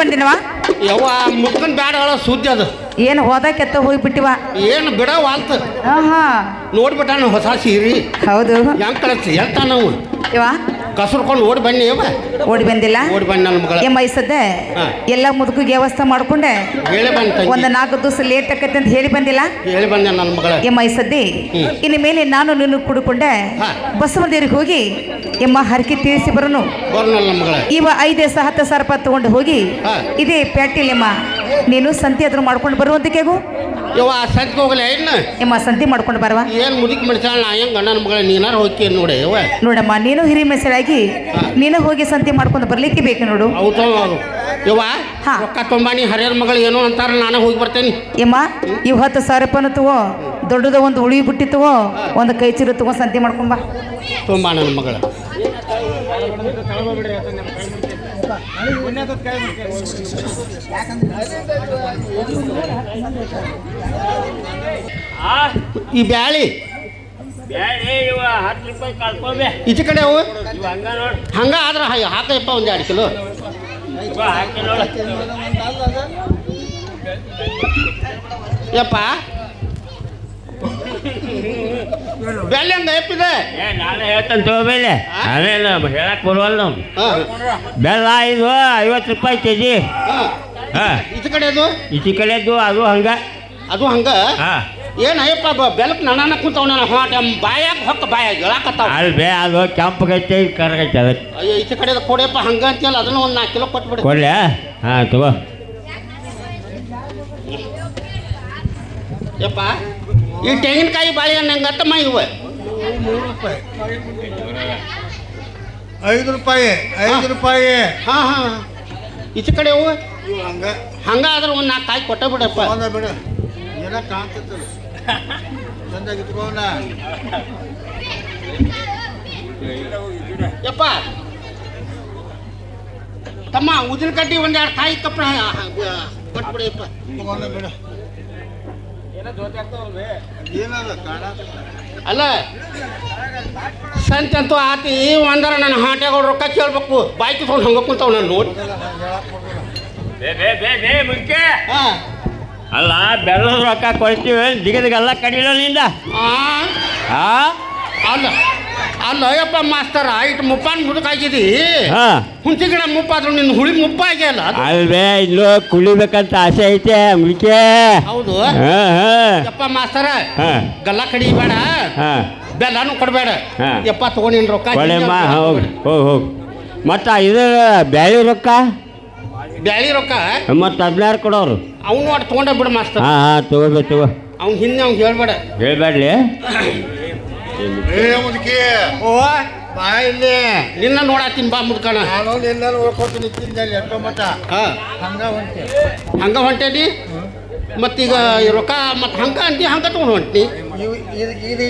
ಬಂದಿನವ ಯವ್ವ ಮುಟ್ಕೊಂಡ್ ಬ್ಯಾಡ ಹೇಳ ಸುದ್ದಿ ಅದು ಏನು ಹೋದಕ್ಕೆತ್ತ ಹೋಗ್ಬಿಟ್ಟಿವ ಏನು ಬಿಡ ವಾಲ್ತ ಹಾ ನೋಡ್ಬಿಟ್ಟಾನ ಹೊಸ ಸೀರಿ ಹೌದು ಹೆಂಗ್ ಕಳಸ್ತಿ ಹೇಳ್ತಾ ನಾವು ಇವ ಕಸರ್ಕೊಂಡು ಓಡಿ ಬನ್ನಿ ಯವ್ವ ಓಡಿ ಬಂದಿಲ್ಲ ಓಡಿ ಬನ್ನಿ ನನ್ನ ಮಗಳ ಮೈಸದ್ದೆ ಎಲ್ಲ ಮುದುಕಿಗೆ ವ್ಯವಸ್ಥೆ ಮಾಡ್ಕೊಂಡೆ ಹೇಳಿ ಬಂದ ಒಂದು 4 ದಿವಸ ಲೇಟ್ ಆಕೈತೆ ಅಂತ ಹೇಳಿ ಬಂದಿಲ್ಲ ಹೇಳಿ ಬಂದೆ ನನ್ನ ಮಗಳ ಮೈಸದ್ದಿ ಇನ್ನು ಮೇಲೆ ನಾನು ನಿನ್ನ ಕುಡ್ಕೊಂಡೆ ಬಸವದೇವ್ರಿಗೆ ಹೋಗಿ ಎಮ್ಮ ಹರಕೆ ತೀರಿಸಿ ಬರೋನು ನನ್ನ ಮಗಳ ಇವ 5-10 ಸಾವಿರ ರೂಪಾಯಿ ತಗೊಂಡು ಹೋಗಿ ಇದೇ ಪ್ಯಾಟಿಲೆಮ್ಮ ನೀನು ಸಂತಿ ಅದ್ರ ಮಾಡ್ಕೊಂಡು ಬರುವಂತಕ್ಕೇಗು ಯವ್ವ ಸಂತಿಗೆ ಹೋಗಲ್ಲ ಇನ್ನು ಎಮ್ಮ ಸಂತಿ ಮಾಡ್ಕೊಂಡು ಬರವ ಏನು ಮುದುಕಿ ಮನುಷ್ಯ ನಾ ಹೆಂಗ ನನ್ನ ಮಗಳ ನೀನಾರು ಹೋಗಿ ನೋಡಿ ಯವ್ವ ನೋಡಮ್ಮ ನೀನು ಹಿರಿ ಮೆಸರಾಗಿ ನೀನು ಹೋಗಿ ಸಂತಿ ಮಾಡ್ಕೊಂಡು ಬರ್ಲಿಕ್ಕೆ ಬೇಕು ನೋಡು ಹೌದು ಯವ್ವ ರೊಕ್ಕ ತೊಂಬಾನಿ ಹರಿಯರ ಮಗಳು ಏನೋ ಅಂತಾರ ನಾನು ಹೋಗಿ ಬರ್ತೇನೆ ಎಮ್ಮ ಇವ್ 10,000 ರೂಪಾಯಿನ ತಗೋ ದೊಡ್ಡದ ಒಂದು ಉಳಿ ಬುಟ್ಟಿ ತಗೋ ಒಂದು ಕೈ ಚೀಲ ತಗೋ ಸಂತಿ ಮಾಡ್ಕೊಂಬ ತೊಂಬ ನನ್ನ ಮಗಳ ಈ ಬ್ಯಾಳಿ ಈಚೆ ಕಡೆ ಅವು ಹಂಗ ಆದ್ರೆ ಹಾಕಯಪ್ಪ ಒಂದು 2 ಕಿಲೋ ಯಪ್ಪ ಬೆಲೆ ಹಂಗ ಎಪ್ಪಿದೆ ನಾನು ಹೇಳ್ತೇನೆ ತಗೋಬೇಲೆ ಅದೇನು ಹೇಳಕ್ ಬರುವಲ್ಲ ನಾವು ಬೆಲ್ಲ ಇದು 50 ರೂಪಾಯಿ ಕೆಜಿ ಹಾಂ ಈಚೆ ಕಡೆ ಅದು ಈಚೆ ಕಡೆದು ಅದು ಹಂಗ ಅದು ಹಂಗ ಹಾಂ ಏನು ಅಯ್ಯಪ್ಪ ಬೆಲಕ್ ನನ್ನ ಕುಂತವ್ ನಾನು ಹೊಟ್ಟ ಬಾಯಾಗ ಹೊಕ್ಕ ಬಾಯಾಗ ಹೇಳಕತ್ತಾವ ಅಲ್ಬೇ ಅದು ಕೆಂಪಗೈತೆ ಕರಗೈತೆ ಅದಕ್ಕೆ ಅಯ್ಯೋ ಈಚೆ ಕಡೆ ಕೊಡಿಯಪ್ಪ ಹಂಗ ಅಂತೀಯಲ್ಲ ಅದನ್ನು ಒಂದು 4 ಕಿಲೋ ಕೊಟ್ಬಿಡಿ ಕೊಡ್ಲೆ ಹಾಂ ತಗೋ ಯಪ್ಪ ಈ ತೆಂಗಿನಕಾಯಿ ಬಾಳೆಹಣ್ಣು ಹೆಂಗೆ ಅತ್ತಮ್ಮ ಇವ 5 ರೂಪಾಯಿ 5 ರೂಪಾಯಿ ಹಾಂ ಹಾಂ ಈಚೆ ಕಡೆ ಅವು ಹಂಗ ಹಂಗಾದ್ರೆ ಒಂದು 4 ಕಾಯಿ ಕೊಟ್ಟ ಬಿಡಪ್ಪ ಬಿಡ ಏನ ಕಾಣ್ತೈತಲ್ಲ ಚಂದಾಗಿ ಇಟ್ಕೋಣ ಯಪ್ಪ ತಮ್ಮ ಉದಿನ ಕಡ್ಡಿ 1-2 ಕಾಯಿ ಕಪ್ಪ ಕೊಟ್ಬಿಡಿಯಪ್ಪ ತಗೊಂಡ ಬಿಡ ಏನದ ಕಾಣ ಅಲ್ಲ ಸಂತೆ ಅಂತೂ ಆತಿ ಒಂದರ ನನ್ನ ಹಾಟ್ಯಾಗ ರೊಕ್ಕ ಕೇಳ್ಬೇಕು ಬಾಯಿ ಕಿತ್ಕೊಂಡು ಹಂಗ ಕುಂತಾವ ನಾನು ನೋಡಿ ಮುಂಚೆ ಹಾಂ ಅಲ್ಲ ಬೆಲ್ಲದ ರೊಕ್ಕ ಕೊಡ್ತೀವಿ ದಿಗದಿಗೆಲ್ಲ ಕಡಿಲ ನಿಂದ ಹಾಂ ಅಲ್ಲ ಅಲ್ಲ ಅಯ್ಯಪ್ಪ ಮಾಸ್ತರ ಇಟ್ಟು ಮುಪ್ಪಾನ್ ಮುದುಕಾಗಿದಿ ಹಾಂ ಹುಂಚಿ ಗಿಡ ಮುಪ್ಪಾದ್ರು ನಿನ್ನ ಹುಳಿ ಮುಪ್ಪಾಗ್ಯಲ್ಲ ಅಲ್ವೇ ಇಲ್ಲೂ ಕುಳಿಬೇಕಂತ ಆಸೆ ಐತೆ ಮುಲ್ಕೆ ಹೌದು ಹಾಂ ಹಾಂ ಯಪ್ಪ ಮಾಸ್ತರ ಹಾಂ ಗಲ್ಲ ಕಡಿಬೇಡ ಹಾಂ ಬೆಲ್ಲನೂ ಕೊಡಬೇಡ ಹಾಂ ಯಪ್ಪ ತಗೊಂಡಿನ ರೊಕ್ಕ ಒಳ್ಳೆಮ್ಮ ಹೋಗಿ ಹೋಗಿ ಮತ್ತು ಇದು ಬ್ಯಾಳಿ ರೊಕ್ಕ ಬ್ಯಾಳಿ ರೊಕ್ಕ ಮತ್ತು 16 ಕೊಡೋರು ಅವ್ನು ಒಟ್ಟು ತೊಗೊಂಡ ಬಿಡು ಮಾಸ್ತರ ಹಾಂ ಹಾಂ ತಗೋ ಅವ್ನು ಹಿಂದೆ ಅವ್ನು ಹೇಳ್ಬೇಡ ಹೇಳ್ಬೇಡ್ಲಿ ಮುದುಕಿ ಓ ಬಾ ಇಲ್ಲಿ ನಿನ್ನ ನೋಡತ್ತೀನಿ ಬಾ ಮುದ್ಕಣ ನಾನು ನಿನ್ನ ನೋಡ್ಕೊತ ನಿಂತಿದ್ದಲ್ಲಿ ಎಷ್ಟೋ ಮಟ್ಟ ಹಾಂ ಹಂಗ ಹೊಂಟೇನಿ ಮತ್ತೀಗ ರೊಕ್ಕ ಮತ್ತು ಹಂಗ ಅಂತಿ ಹಂಗ ತೊಗೊಂಡು ಹೊಂಟಿ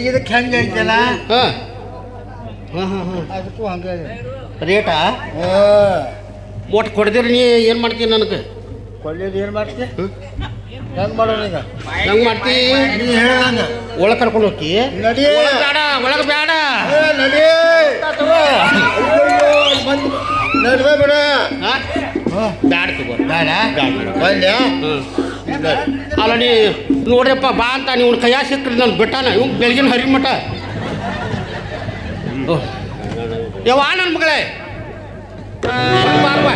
ಇದಕ್ಕೆ ಹೆಂಗೆ ಐತಲ್ಲ ಹಾಂ ಹಾಂ ಹಾಂ ಹಾಂ ಅದಕ್ಕೂ ಹಂಗೆ ರೇಟಾ ಒಟ್ಟು ಕೊಡ್ದಿರಿ ನೀ ಏನು ಮಾಡ್ತೀನಿ ನನಗೆ ಕೊಳ್ಳಿದ್ದು ಏನು ಮಾಡ್ತಿ ಹೆಂಗೆ ಮಾಡೋಣ ಈಗ ಹೆಂಗೆ ಮಾಡ್ತಿ ನೀ ಹೇಳ್ದಂಗ ಒಳಗೆ ಕರ್ಕೊಂಡು ಹೋಗಿ ನಡಿ ಬೇಡ ಒಳಗೆ ಬೇಡ ನಡಿ ನಡ್ವೆ ಬಿಡ ಹಾಂ ಬ್ಯಾಡ ತಗೋ ಬೇಡ ಬ್ಯಾಡ ಬಂದೆ ಅಲ್ಲ ನೀ ನೋಡ್ರಪ್ಪ ಬಾ ಅಂತ ನೀವು ಕೈಯ ಸಿಕ್ಕ್ರಿ ನಾನು ಬಿಟ್ಟಾನ ಇವ್ ಬೆಳಗಿನ ಹರಿ ಮಠ ಯವ್ವ ನನ್ನ ಮಗಳೇ ಬಾರ್ವಾ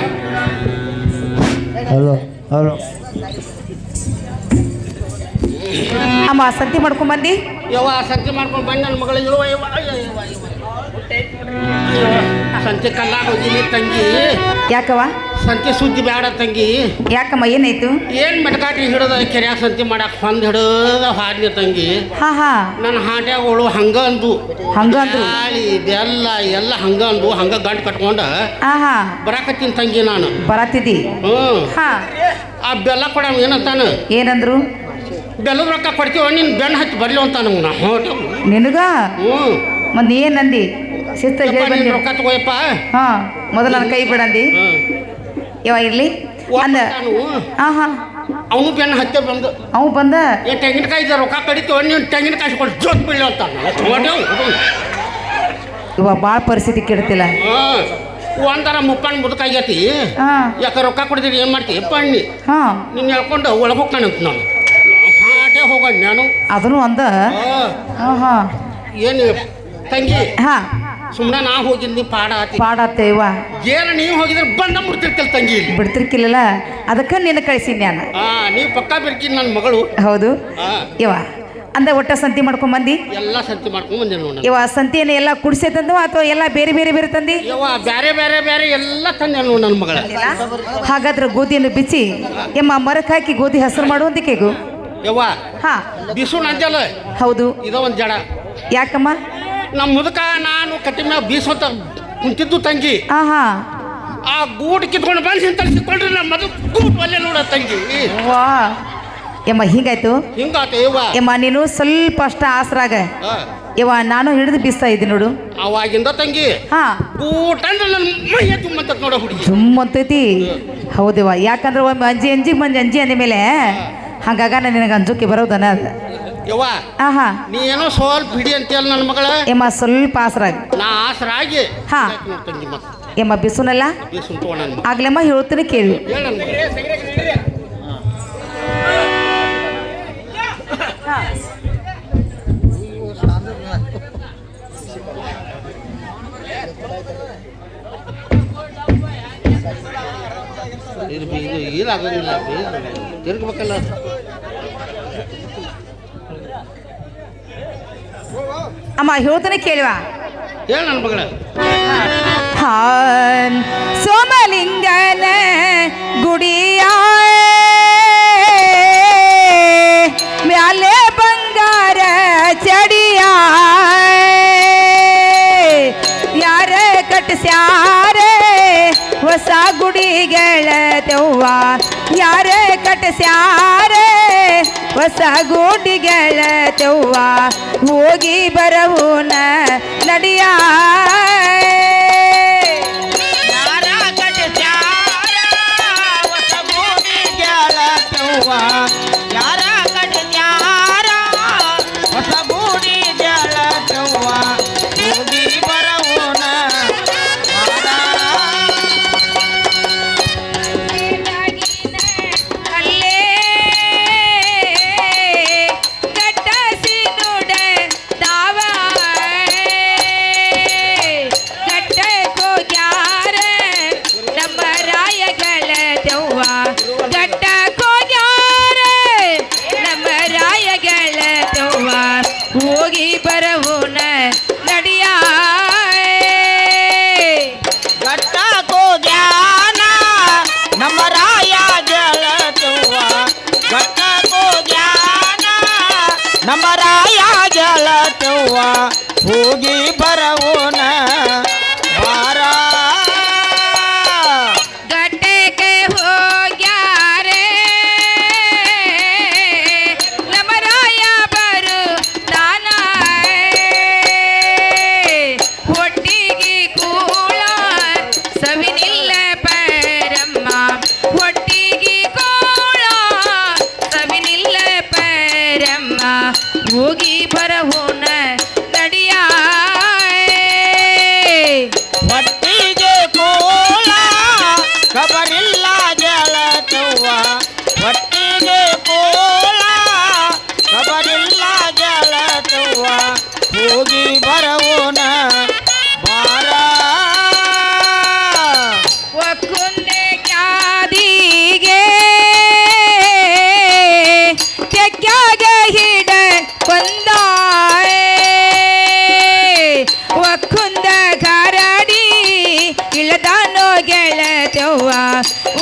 ಹಲೋ ಹಲೋ ಅಮ್ಮ ಸಂತಿ ಮಾಡ್ಕೊಂಡ್ ಬಂದಿ ಯವ್ವ ಸಂತೆ ಮಾಡ್ಕೊಂಡು ಬಂದು ನನ್ನ ಮಗಳ ಇಳುವ ಸಂತೆ ಕಲ್ಲಾಗ ಹೋಗಿನಿ ತಂಗಿ ಯಾಕವ ಸಂತೆ ಸುದ್ದಿ ಬೇಡ ತಂಗಿ ಯಾಕಮ್ಮ ಏನಾಯ್ತು ಏನು ಮೆಟಕಾಟಿ ಹಿಡಿದ ಕೆರೆಯಾಗ ಸಂತೆ ಮಾಡಕ್ಕೆ ಹೊಂದು ಹಿಡಿದ ಹಾಡ್ಲಿ ತಂಗಿ ಹಾ ಹಾ ನನ್ನ ಹಾಟ್ಯಾಗಳು ಹಂಗ ಅಂದು ಹಂಗಂದ್ರು ಗಾಳಿ ಬೆಲ್ಲ ಎಲ್ಲ ಹಂಗ ಅಂದು ಹಂಗ ಗಂಟು ಕಟ್ಕೊಂಡ ಹಾ ಹಾ ಬರಾಕತ್ತೀನಿ ತಂಗಿ ನಾನು ಬರತ್ತಿದ್ದಿ ಹ್ಞೂ ಹಾ ಆ ಬೆಲ್ಲ ಕೊಡ ಏನಂತಾನ ಏನಂದ್ರು ಬೆಲ್ಲದ ರೊಕ್ಕ ಕೊಡ್ತೀವ ನೀನು ಬೆನ್ನು ಹಚ್ಚಿ ಬರ್ಲಿ ಅಂತ ನಮ್ಗೆ ನಾ ಹೊಟ್ಟು ನಿನಗ ಹ್ಞೂ ಮತ್ತೆ ಏನಂದಿ ಶಿಸ್ತ ಹೇಳಿ ನೀನು ಬಂದಿ ರೊಕ್ಕ ತಗೋಯಪ್ಪ ಹಾ ಮೊದಲು ನನ್ನ ಕೈ ಬಿಡಂದಿ ಯಾವ ಇರ್ಲಿ ಅಂದ ಹಾ ಹಾ ಅವನು ಬೆನ್ನು ಹತ್ತೆ ಬಂದು ಅವು ಬಂದ ಏ ತೆಂಗಿನಕಾಯಿ ರೊಕ್ಕ ಕಡಿತೀವ ನೀನು ತೆಂಗಿನಕಾಯಿ ಕೊಟ್ಟು ಜೋತ್ ಬೀಳಿ ಅಂತ ಇವಾಗ ಭಾಳ ಪರಿಸ್ಥಿತಿ ಕೆಡ್ತಿಲ್ಲ ಹಾಂ ಒಂದರ ಮುಪ್ಪನ್ ಮುದುಕಾಗೈತಿ ಹಾ ಯಾಕೆ ರೊಕ್ಕ ಕೊಡ್ತೀರಿ ಏನು ಮಾಡ್ತೀವಿ ಪಣ್ಣಿ ಹಾ ನಿನ್ನ ಹೇಳ್ಕೊಂಡು ಒಳಗೆ ಹೋಗ್ತಾನಂತ ನಾನು ಹಾಟೆ ಹೋಗೋಣ ನಾನು ಅದನ್ನು ಅಂದ ಹಾ ಹಾ ಏನು ತಂಗಿ ಹಾ ಸುಮ್ಮನೆ ನಾ ಹೋಗಿದ್ನಿ ಪಾಡ ಆತಿ ಪಾಡತ್ತೇವ ಏನು ನೀವು ಹೋಗಿದ್ರೆ ಬಂದ ಮುಡ್ತಿರ್ತಿಲ್ ತಂಗಿ ಇಲ್ಲಿ ಬಿಡ್ತಿರ್ಕಿಲ್ಲಲ್ಲ ಅದಕ್ಕೆ ನಿನ್ನ ಕಳಿಸಿನಿ ನಾನು ನೀವು ಪಕ್ಕ ಬಿರ್ಕಿ ನನ್ನ ಮಗಳು ಹೌದು ಹಾಂ ಇವ ಅಂದ ಒಟ್ಟ ಸಂತಿ ಮಾಡ್ಕೊಂಡ್ ಬಂದಿ ಎಲ್ಲ ಸಂತಿ ಮಾಡ್ಕೊಂಡು ಬಂದೆ ನೋಡಿ ಇವ ಸಂತಿಯನ್ನು ಎಲ್ಲ ಕುಡಿಸೇ ತಂದು ಅಥವಾ ಎಲ್ಲ ಬೇರೆ ಬೇರೆ ಬೇರೆ ತಂದಿ ಯವ್ವ ಬೇರೆ ಬೇರೆ ಬೇರೆ ಎಲ್ಲ ತಂದೆ ನೋಡಿ ನನ್ನ ಮಗಳ ಹಾಗಾದ್ರೆ ಗೋಧಿಯನ್ನು ಬಿಚ್ಚಿ ಎಮ್ಮ ಮರಕ್ಕೆ ಹಾಕಿ ಗೋಧಿ ಹಸಿರು ಮಾಡುವಂತ ಕೇಗು ಯವ್ವ ಹಾ ಬಿಸು ನಂಜಲ್ಲ ಹೌದು ಇದೋ ಒಂದು ಜಡ ಯಾಕಮ್ಮ ನಮ್ಮ ಮುದುಕ ನಾನು ಕಟ್ಟಿ ಮ್ಯಾಗ ಬೀಸೋತ ಕುಂತಿದ್ದು ತಂಗಿ ಹಾ ಹಾ ಆ ಗೂಡು ಕಿತ್ಕೊಂಡು ಬಂದು ಸಿಂತಳಿಸಿಕೊಂಡ್ರೆ ನಮ್ಮ ಮೊದಲು ಗೂಟು ಅಲ್ಲೇ ನೋಡ ತಂಗಿ ವಾ ಎಮ್ಮ ಹಿಂಗಾಯ್ತು ಹಿಂಗಾತ ಯವ್ವ ಎಮ್ಮ ನೀನು ಸ್ವಲ್ಪ ಅಷ್ಟ ಆಸರಾಗ ಇವ ನಾನು ಹಿಡಿದು ಬೀಸ್ತಾ ಇದ್ದೀನಿ ನೋಡು ಅವಾಗಿಂದ ತಂಗಿ ಹಾ ಗೂಟ ಅಂದ್ರೆ ನನ್ನ ಮೈಯ ತುಂಬಂತ ನೋಡ ಹುಡುಗಿ ಜುಮ್ ಅಂತೈತಿ ಹೌದಿವ ಯಾಕಂದ್ರೆ ಒಮ್ಮೆ ಅಂಜಿ ಅಂಜಿ ಅಂದ ಮೇಲೆ ಹಂಗಾಗ ನಿನಗೆ ಅಂಜೋಕೆ ಬರೋದನ ಅದು ಯವ್ವ ಆಹಾ ನೀ ಏನೋ ಸ್ವಲ್ಪ ಹಿಡಿ ಅಂತೇಳಿ ನನ್ನ ಮಗಳ ಎಮ್ಮ ಸ್ವಲ್ಪ ಆಸರಾಗ ನಾ ಆಸರಾಗಿ ಹಾ. ನೋಡ್ ತಂಗಿ ಮತ್ತೆ ಎಮ್ಮ ಬಿಸುನಲ್ಲ ಬೀಸು ತಗೋ ನನ್ನ ಮಗ ಆಗ್ಲೆಮ್ಮ ಹೇಳ್ತೀನಿ ಕೇಳಿ ಹೇಳ ನನ್ನ ಮಗ ಇದು ಇದಾಗೋದಿಲ್ಲ ತಿರ್ಗಬೇಕಲ್ಲ ಅಮ್ಮ ಹೇಳ್ತೀನಿ ಕೇಳಿವ ಹೇಳ ನನ್ನ ಮಗಳ ಹಾನ್ ಸೋಮಲಿಂಗನ ಗುಡಿಯ ಮ್ಯಾಲೆ ಬಂಗಾರ ಚಡಿಯ ಯಾರ ಕಟ್ಸ್ಯಾರೆ ಹೊಸ ಗುಡಿಗಳ ದೆವ್ವ ಯಾರ ಕಟ್ಸ್ಯಾರೆ ಹೊಸ ಗುಡಿಗಳ ದೆವ್ವ ಹೋಗಿ ಬರವುನ ನಡಿಯ ಹೋಗಿ ಬರವುನ ನಡಿಯ ಗಟ್ಟಕೋ ಜ್ಞಾನ ನಮ್ಮ ರಾಯ ಗೆಳತುವ ಗಟ್ಟಕೋ ಜ್ಞಾನ ನಮ್ಮ ರಾಯ ಗೆಳತುವ ಹೋಗಿ ಬರವುನ ಬಾರ ಗಟ್ಟೆಗೆ ಹೋಗ್ಯಾರೆ ನಮ್ಮ ರಾಯ ಬರು ತಾನ ಒಟ್ಟಿಗೆ ಕೂಳ ಸವಿನಿಲ್ಲ ಪರಮ್ಮ ಒಟ್ಟಿಗೆ ಕೂಳ ಸವಿನಿಲ್ಲ ಪರಮ್ಮ ಹೋಗಿ ಬರವುನ ನಡಿಯ ಒಟ್ಟಿಗೆ ಕೋಲ ಕಬರಿಲ್ಲ ಗೆಳತುವ ಒಟ್ಟಿಗೆ ಕೋಲ ಕಬರಿಲ್ಲ ಗೆಳತುವ ಹೋಗಿ ಬರವುನ ಬಾರ ಒಕ್ಕುಂದೆ ಕ್ಯಾದಿಗೆ ತೆಕ್ಕಾಗ ಹಿಡ ಕೊಂದಾಯೆ ಒಕ್ಕುಂದ ಗಾರಡಿ ಇಳದಾನೋ ಗೆಳತವ್ವ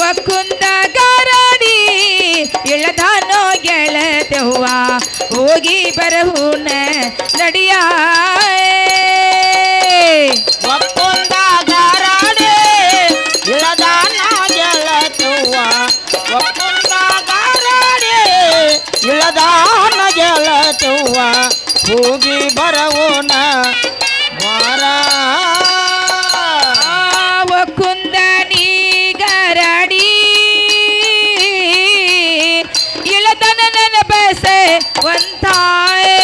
ಒಕ್ಕುಂದ ಗಾರಡಿ ಇಳದಾನೋ ಗೆಳತವ್ವ ಹೋಗಿ ಬರಹುನ ನಡಿಯ ಒಕ್ಕೊಂದ ಗಾರಾಡೆ ಇಳದಾನ ಗೆಳತುವ ಒಕ್ಕೊಂದ ಗಾರಾಡೆ ಇಳದಾನ ಗೆಳತುವ ಹೋಗಿ ಬರವುನ ವಾರ ಒಕ್ಕುಂದ ನೀ ಗರಡಿ ಇಳದನ ನನ್ನ ಬಸೆ ಒಂತಾಯೆ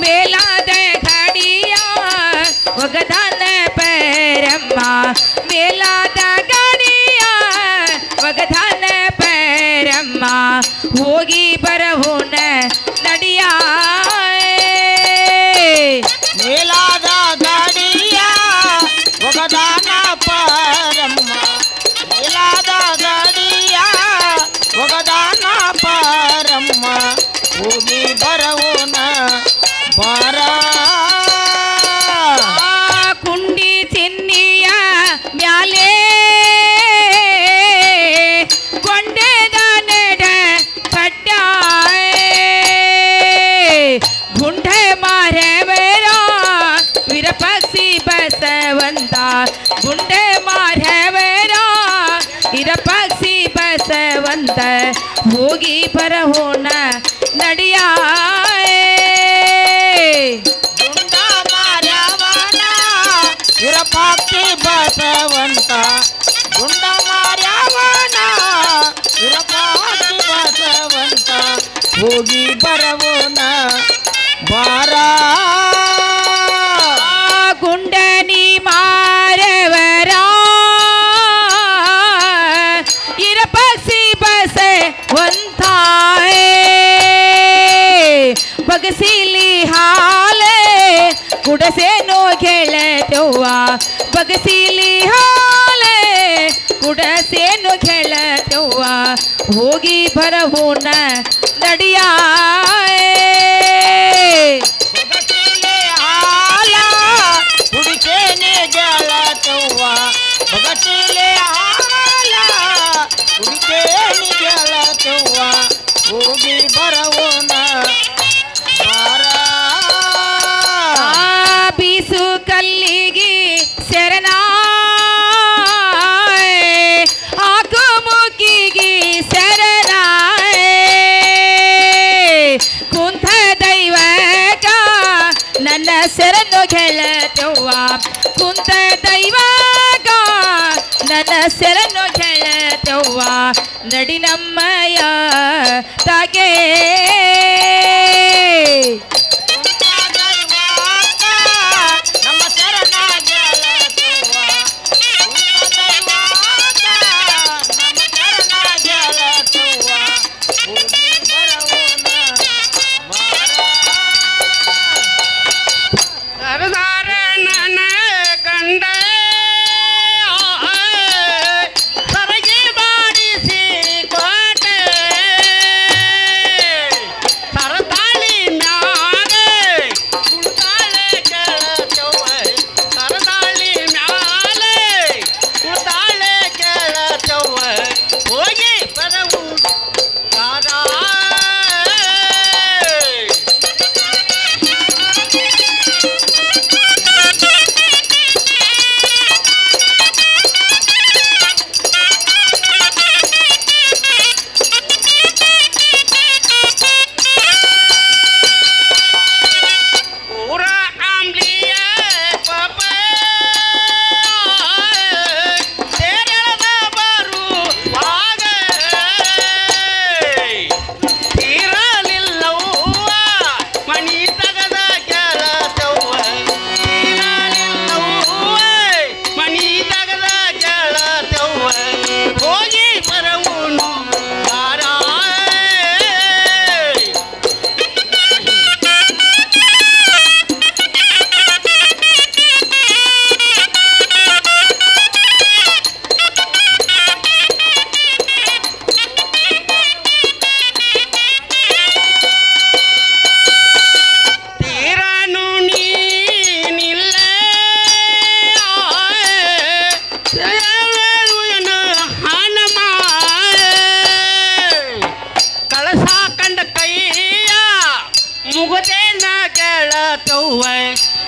ಮೇಲಾದ ಘಡಿಯ ಒಗದಾನ ಹೋಗಿ ಬರವೋನ ಬಾರ ಕುಂಡಿ ಚಿನ್ನಿಯ ಮ್ಯಾಲೆ ಕೊಂಡೆದ ನೆಡ ಕಡ್ಡ ಗುಂಡೆ ಮಾರವರ ವಿರಪಕ್ಷಿ ಬಸವಂತ ಗುಂಡೆ ಮಾರವರ ವಿರಪಕ್ಷಿ ಬಸವಂತ ಹೋಗಿ ಬರಹೋಣ ನಡಿಯ ಗುಂಡ ಮಾರ್ಯವನ ವಿರಪಾಕ್ಷಿ ಬಸವಂತ ಗುಂಡ ಮಾರ್ಯವನ ವಿರಪಾಕ್ಷಿ ಬಸವಂತ ಹೋಗಿ ಬರವೋನ ಬಾರ ಗುಂಡನಿ ಮಾರವರ ಇರಪಕ್ಷಿ ಬಸವಂತ ಬಗಸಿಲಿ ಹಾಲೆ ಕುಡಸೇನೋ ಗೆಳತವ್ವ ಬಗಸಿಲಿ ಹಾಲೆ ಕುಡಸೇನು ಗೆಳತವ್ವ ಹೋಗಿ ಬರಹೋಣ ನಡಿಯ ಬಗಸಿಲೆ ಹಾಲ ಕುಡಿಸೇನೆ ಗೆಳತವ್ವ ಬಗಸಿಲೆ ಹಾಲ ಕುಡಿಸೇನೆ ಗೆಳತವ್ವ ಹೋಗಿ ಬರವೋನ ಬಾರ ಬೀಸು ಕಲ್ಲಿಗೆ ಶರಣ ಹಾಕು ಮುಕ್ಕಿಗೆ ಶರಣ ಕುಂತ ದೈವಕ ನನ್ನ ಶರಣು ಗೆಳತವ್ವ ಕುಂತ ದೈವಕ ನನ್ನ ಶರಣು ಗೆಳತವ್ವ ನಡಿ ನಮ್ಮಯ ತಾಗೆ ನಮ್ಮ ಶರಣ ಗೆಳತವ್ವ ನಮ್ಮ ಶರಣ ಗೆಳತವ್ವ ಹೋಗಿ ಬರವೋನ ಬಾರ ಸರದಾರ ನನ್ನ ಗಂಡ ಸರಗಿ ಮಾಡಿಸಿ ಕೋಟೆ ಸರದಾಳಿ ಮ್ಯಾಗ ಕುಳ್ತಾಳೆ ಗೆಳತವ್ವ ಸರದಾಳಿ ಮ್ಯಾಲೆ ಕುಳ್ತಾಳೆ ಗೆಳತವ್ವ ಹೋಗಿ ಬರವು ಯಾರ ಪೂರ ಆಂಬ್ಲಿಯ ಪಾಪ ತೆರೆದ ಬರುವಾಗ ತೀರಲಿಲ್ಲವ್ವ ಮಣಿ ತಗದ ಗೆಳತವ್ವ ತೀರಲಿಲ್ಲವ್ವ ಮಣಿ ತಗದ ಗೆಳತವ್ವ ಹೋಗಿ ಬರವುನು ಯಾರ ತೀರನು ನೀನಿಲ್ಲ ಹನುಮ ಕಳಸ ಕಂಡ ಕೈಯ ಮುಗದೇನ ಗೆಳತವ್ವ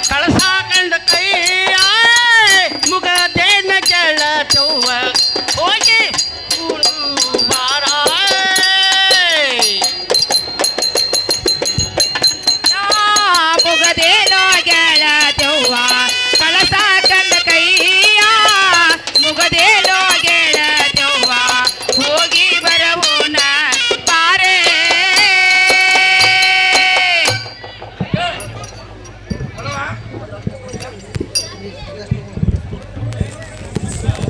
ಕಳಸ ಕಂಡ ಕೈಯ ಮುಗದೇನ ಗೆಳತವ್ವ ಹೋಗಿ ಬಾರ ಮುಗದೇನೋ ಗೆಳತವ್ವ ಕಳಸ ಕಂಡ ಕೈಯ ಮುಗದೇನೋ ಗೆಳತವ್ವ ಹೋಗಿ ಬರವೋಣ ಬಾರೆ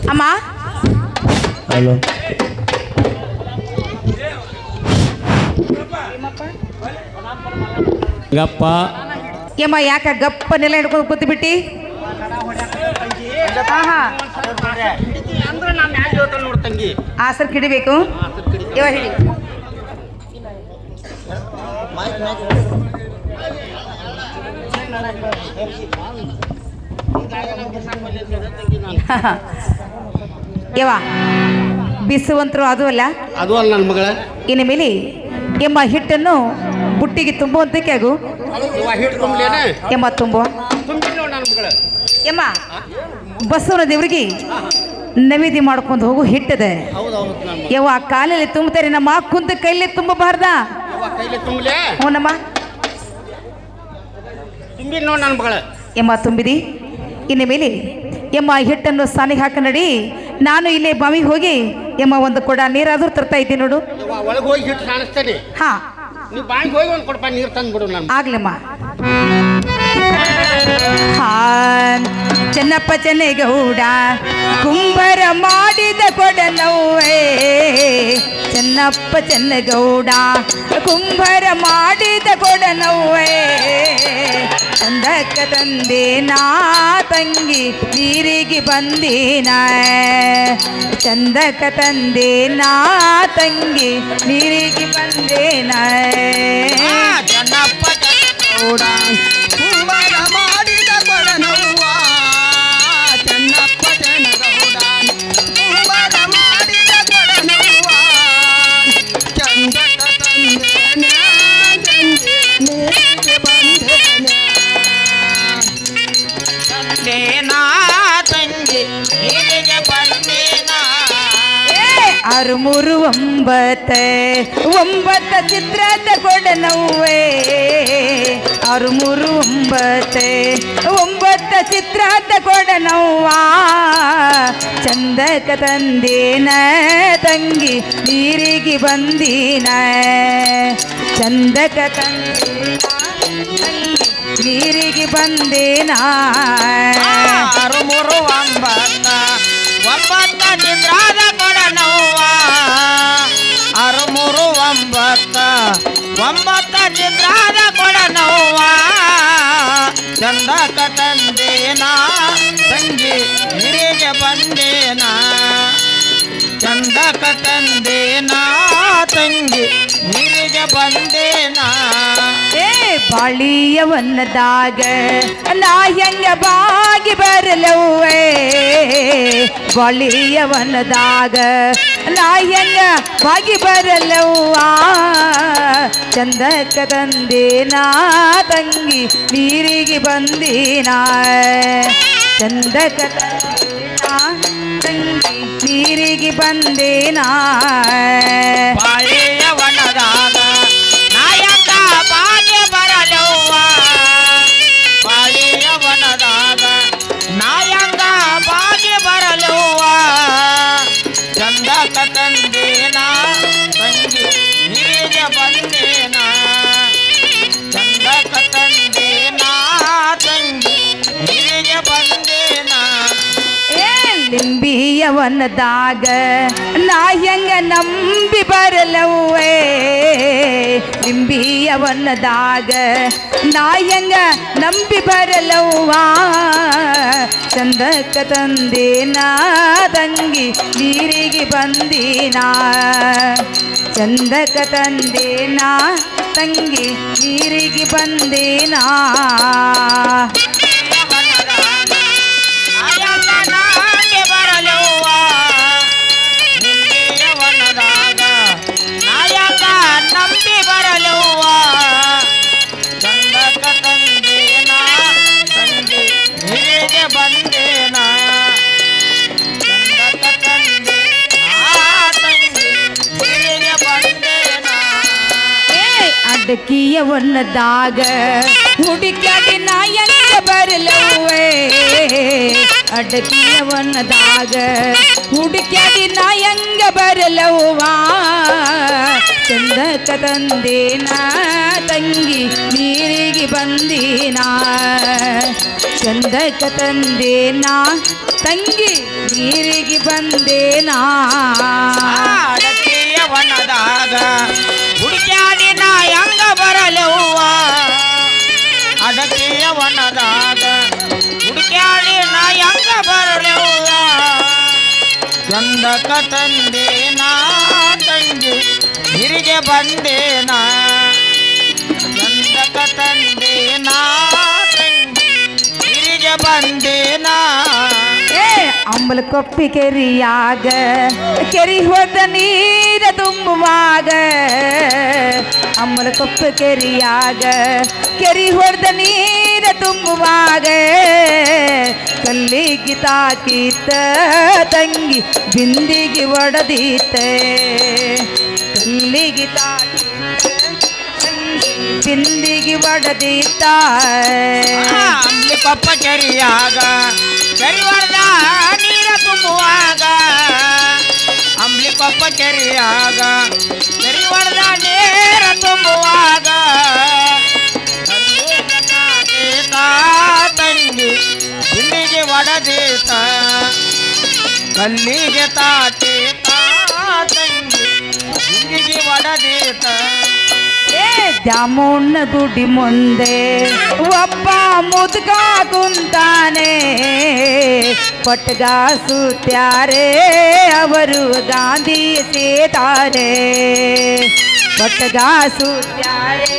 ಅಮ್ಮ ಹಲೋ ಗಪ್ಪ ಯಮ್ಮ ಯಾಕ ಗಪ್ಪ ನೆಲ ಹಿಡ್ಕೊಂಡು ಕೂತು ಬಿಟ್ಟಿ ಅಂದ್ರೆ ನಾನು ಯಾಕೆ ಹೇಳ್ತಾನೆ ನೋಡು ತಂಗಿ ಆಸರ್ ಕಿಡಿಬೇಕು ಇವ ಹಿಡಿ ಯವ ಬಿಸುವಂತರು ಅದು ಅಲ್ಲ. ಅದು ಅಲ್ಲ ನನ್ನ ಮಗಳ. ಇನ್ನು ಮೇಲೆ ಎಮ್ಮ ಹಿಟ್ಟನ್ನು ಬುಟ್ಟಿಗೆ ತುಂಬುವಂತಕ್ಕೆ ಆಗು. ಹಿಟ್ಟು ತುಂಬಲೇನೆ ಎಮ್ಮ ತುಂಬುವ ತುಂಬಿಲ್ಲ ನನ್ನ ಮಗಳ. ಎಮ್ಮ ಬಸವನ ದೇವರಿಗೆ ನೈವೇದ್ಯ ಮಾಡ್ಕೊಂಡು ಹೋಗು ಹಿಟ್ಟದೆ. ಹೌದೌದು ನಮ್ಮ ಯವ್ವ ಕಾಲಲ್ಲಿ ತುಂಬುತ್ತಾರೆ, ನಮ್ಮ ಕುಂತ ಕೈಲಿ ತುಂಬಬಾರ್ದ. ಕೈಲಿ ತುಂಬಲೇ ಹ್ಞೂನಮ್ಮ. ತುಂಬಿಲ್ಲ ನೋಡಿ ನನ್ನ ಮಗಳ. ಎಮ್ಮ ತುಂಬಿದಿ. ಇನ್ನು ಮೇಲೆ ಎಮ್ಮ ಹಿಟ್ಟನ್ನು ಸಾನಿಗೆ ಹಾಕ ನಡಿ. ನಾನು ಇಲ್ಲೇ ಬಾವಿಗೆ ಹೋಗಿ ಎಮ್ಮ ಒಂದು ಕೊಡ ನೀರಾದ್ರೂ ತರ್ತಾ ಇದ್ದೀನಿ ನೋಡು. ಒಳಗೆ ಹೋಗಿ ಹಿಟ್ಟು ಕಾಣಿಸ್ತೇನೆ. ಹಾ ನೀವು ಬಾಯಿಗೆ ಹೋಗಿ ಒಂದು ಕೊಡಪ್ಪ ನೀರು ತಂದು ಬಿಡು ನಾನು. ಆಗ್ಲಮ್ಮ. ಹಾ ಚೆನ್ನಪ್ಪ ಚೆನ್ನಗೌಡ ಕುಂಬರ ಮಾಡಿದ ಕೊಡನವ್ವೇ. ಚೆನ್ನಪ್ಪ ಚೆನ್ನಗೌಡ ಕುಂಬರ ಮಾಡಿದ ಕೊಡನವ್ವೇ. ಚಂದಕ್ಕ ತಂದೇನ ತಂಗಿ ನೀರಿಗೆ ಬಂದೇನ. ಚಂದಕ್ಕ ತಂದೇನ ತಂಗಿ ನೀರಿಗೆ ಬಂದೇನ. ಚೆನ್ನಪ್ಪ ಚೆನ್ನಗೌಡ ಕುಂಬರ ಮಾಡಿದ ಕೊಡನವ್ವ. ಚೆನ್ನಪ್ಪ ಚೆನ್ನಗೌಡ ಕುಂಬರ ಮಾಡಿದ ಕೊಡನವ್ವ. ಚಂದಕ ತಂದೇನ ನೀರಿಗೆ ಬಂದೇನ. ತಂದೇನ ತಂಗಿ ನೀರಿಗೆ ಬಂದೇನ. ಆರು ಮೂರು ಒಂಬತ್ತ ಚಿತ್ರದ ಕೊಡನವ್ವೇ. ಆರು ಮೂರು ಒಂಬತ್ತ ಚಿತ್ರದ ಕೊಡನವ್ವ. ಚಂದಕ ತಂದೇನ ತಂಗಿ ನೀರಿಗೆ ಬಂದೀನ. ಚಂದಕ ತಂದೇನ ತಂಗಿ ನೀರಿಗೆ ಬಂದೇನ. ಆರು ಮೂರು ಒಂಬತ್ತ ಚಿತ್ರದ ಕೊಡನವ್ವ. ಆರು ಮೂರು ಒಂಬತ್ತ ಚಿತ್ರದ ಕೊಡನವ್ವ. ಚಂದಕ ತಂದೇನ ತಂಗಿ ನೀರಿಗೆ ಬಂದೇನ. ಚಂದಕ ತಂದೇನ ತಂಗಿ ನೀರಿಗೆ ಬಂದೇನ. ಏ ಬಾಳಿಯವನ್ನದಾಗ ನಾ ಹೆಂಗ ಬಾಗಿ ಬರಲವ್ವೇ. ಬಾಳಿಯವನ್ನದಾಗ ನಾ ಹೆಂಗ ಬಾಗಿ ಬರಲವ್ವ. ಚಂದಕ ತಂದೇನ ತಂಗಿ ನೀರಿಗೆ ಬಂದೀನ. ಚಂದಕ ತಂದೇನ ತಂಗಿ ನೀರಿಗೆ ಬಂದೇನ. ಬಾಳೆಯವನದಾಗ ನಾಯಕ ಬಾಗಿ ಬರಲವ್ವ. ಬಾಳೆಯವನದಾಗ ನಾಯಕ ಬಾಗಿ ಬರಲವ್ವ. ಚಂದಕ ತಂದೇನ ತಂಗಿ ನೀರಿಗೆ ಬಂದೇನ. ಚಂದಕ ತಂದೇನ ತಂಗಿ ನೀರಿಗೆ ಬಂದೇನ. ಏ ಲಿಂಬಿಯವನದಾಗ ನಾ ಹೆಂಗ ನಂಬಿ ಬರಲವ್ವೇ. ಲಿಂಬಿಯವನದಾಗ ನಾ ಹೆಂಗ ನಂಬಿ ಬರಲವ್ವ. ಚಂದಕ ತಂದೇನ ತಂಗಿ ನೀರಿಗೆ ಬಂದೀನ. ಚಂದಕ ತಂದೇನ ತಂಗಿ ನೀರಿಗೆ ಬಂದೇನ. ನಂಬಿ ಬರಲವ್ವ. ಚಂದಕ ತಂದೇನ ತಂಗಿ ನೀರಿಗೆ ಬಂದೇನ. ಚಂದಕ ತಂದೇನ ತಂಗಿ ನೀರಿಗೆ ಬಂದೇನ. ಅಡಕಿಯವನ್ನದಾಗ ಹುಡುಕ್ಯಾಡಿ ನಾ ಹೆಂಗ ಬರಲವ್ವೇ. ಅಡಕಿಯವನ್ನದಾಗ ಹುಡುಕ್ಯಾಡಿ ನಾ ಹೆಂಗ ಬರಲವ್ವ. ಚಂದಕ ತಂದೇನ ತಂಗಿ ನೀರಿಗೆ ಬಂದೀನ. ಚಂದಕ ತಂದೇನ ತಂಗಿ ನೀರಿಗೆ ಬಂದೇನ. ಅಡಕೆಯವನದಾಗ ಹುಡುಕ್ಯಾಡಿ ನಾ ಹೆಂಗ ಬರಲವ್ವ. ಅಡಕೆಯವನದಾಗ ಹುಡುಕ್ಯಾಡಿ ನಾ ಹೆಂಗ ಬರಲವ್ವ. ಚಂದಕ ತಂದೇನ ತಂಗಿ ನೀರಿಗೆ ಬಂದೇನ. ತಂದೇನ ಹಿರಿಗೆ ಬಂದೇನ ಏ ಅಂಬಲ ಕೊಪ್ಪಿ ಕೆರಿಯಾಗ ಕೆರಿ ಹೋದ ನೀರ ತುಂಬುವಾಗ ಅಂಬಲ ಕೊಪ್ಪಿ ಕೆರಿಯಾಗ ಕೆರಿ ಹೊಡೆದ ನೀರ ತುಂಬುವಾಗ ಕಲ್ಲಿಗೆ ತಾಕಿತ್ತ ತಂಗಿ ಬಿಂದಿಗೆ ಒಡದೀತೆ ಕಲ್ಲಿಗೆ ತಾಕಿತ್ತ ತಂಗಿ ಬಿಂದಿಗೆ ಒಡದೀತ ಅಂಬ್ಲಿ ಕೊಪ್ಪ ಕೆರಿಯಾಗ ಕೆರಿ ಹೊಡೆದ ನೀರ ತುಂಬುವಾಗ ಅಂಬ್ಲಿ ಕೊಪ್ಪ ಕೆರಿಯಾಗ ಕೆರಿ ಹೊಡೆದ ನೀರ ತುಂಬುವಾಗ ತಂಗಿ ಬಿಂದಿಗೆ ಒಡದೀತ ಕಲ್ಲಿಗೆ ತಾಟೀತ ತಂಗಿ ಬಿಂದಿಗೆ ಒಡದೀತ ಏ ದ್ಯಾಮೋಣ್ಣ ಗುಡಿ ಮುಂದೆ ಒಬ್ಬ ಮುದುಕ ಕುಂತಾನೆ ಪಟ್ಗ ಸುತ್ಯಾರೆ ಅವರು ಗಾಂಧಿ ಸೇತಾರೆ ಪಟ್ಗ ಸುತ್ಯಾರೆ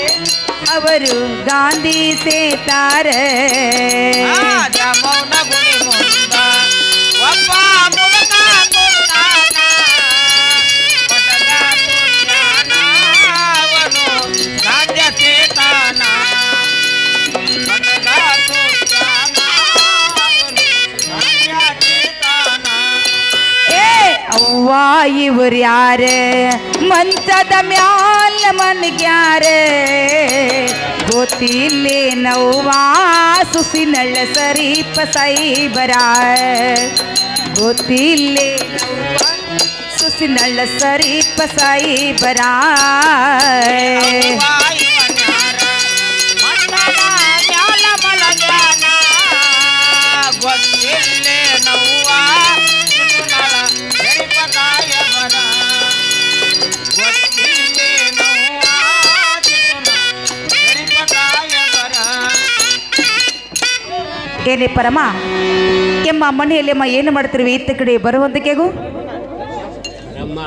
ಅವರು ಗಾಂಧಿ ಸೇತಾರೆ ಮೌನ ಗುಡಿ ಮುಂದ ಒಬ್ಬ ಮುದುಕ ಕುಂತಾನ ಪಟಗ ಸುತ್ಯಾನ ಅವನು ಗಾಂಧ್ಯ ಚೇತನ ಪಟಗ ಸುತ್ಯಾನ ಅವನು ಗಾಂಧ್ಯ ಚೇತನ ಏ ಅವ್ವ ಇವ್ರು ಯಾರೇ ಮಂಚದ ಮ್ಯಾಲ ಮನ್ಗ್ಯಾರೆ ಗೊತ್ತಿಲ್ಲೇ ನವ್ವಾ ಸುಸಿನಳ್ಳ ಸರೀಪ ಸೈಬರ ಗೊತ್ತಿಲ್ಲೇ ನವ್ವಾ ಸುಸಿನಳ್ಳ ಸರೀಪ ಸೈಬರ ಗೊತ್ತಿಲ್ಲೇ ನವ್ವ ಗರಿಪದಾಯ ಬರ ಗೊತ್ತಿಲ್ಲೇ ನವ್ವ ಗರಿಪದಾಯ ಬರ ಏನೇ ಪರಮ ಎಮ್ಮ ಮನೆಯಲ್ಲಿ ಅಮ್ಮ ಏನು ಮಾಡ್ತಿರ್ವಿ ಇತ್ತ ಕಡೆ ಬರುವಂತಕೆಗೂ ನಮ್ಮ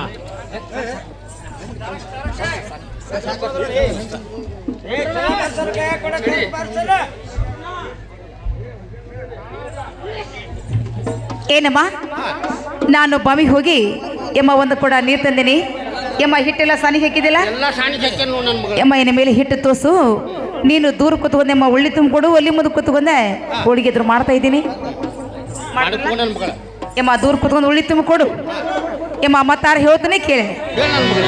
ಏನಮ್ಮ ನಾನು ಬಾವಿ ಹೋಗಿ ಎಮ್ಮ ಒಂದು ಕೂಡ ನೀರು ತಂದಿನಿ ಎಮ್ಮ ಹಿಟ್ಟೆಲ್ಲ ಸಾನಿಗೆ ಹಾಕಿದಿಲ್ಲ ಎಲ್ಲ ಸಾಣಿ ಹಾಕ್ಯಾನ ನೋಡು ನನ್ನ ಮಗಳು ಎಮ್ಮ ಇನ್ನ ಮೇಲೆ ಹಿಟ್ಟು ತೋಸು ನೀನು ದೂರ ಕೂತ್ಕೊಂಡೆ ಅಮ್ಮ ಒಳ್ಳಿ ತುಂಬಿಕೊಡು ಒಲ್ಲಿ ಮುಂದೆ ಕೂತ್ಕೊಂಡೆ ಹೋಳಿಗೆ ಎದುರು ಮಾಡ್ತಾ ಇದ್ದೀನಿ ಮಾಡ್ಕೊಂಡು ನನ್ನ ಮಗಳು ಎಮ್ಮ ದೂರ ಕೂತ್ಕೊಂಡು ಉಳ್ಳಿ ತುಂಬಿಕೊಡು ಎಮ್ಮ ಮತ್ತಾರ ಹೇಳ್ತಾನೆ ಕೇಳಿ ಹೇಳ ನನ್ನ ಮಗಳು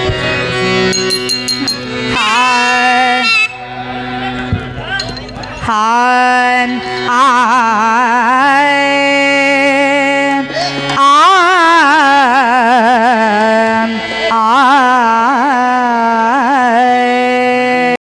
ಹಾನ್ ಆ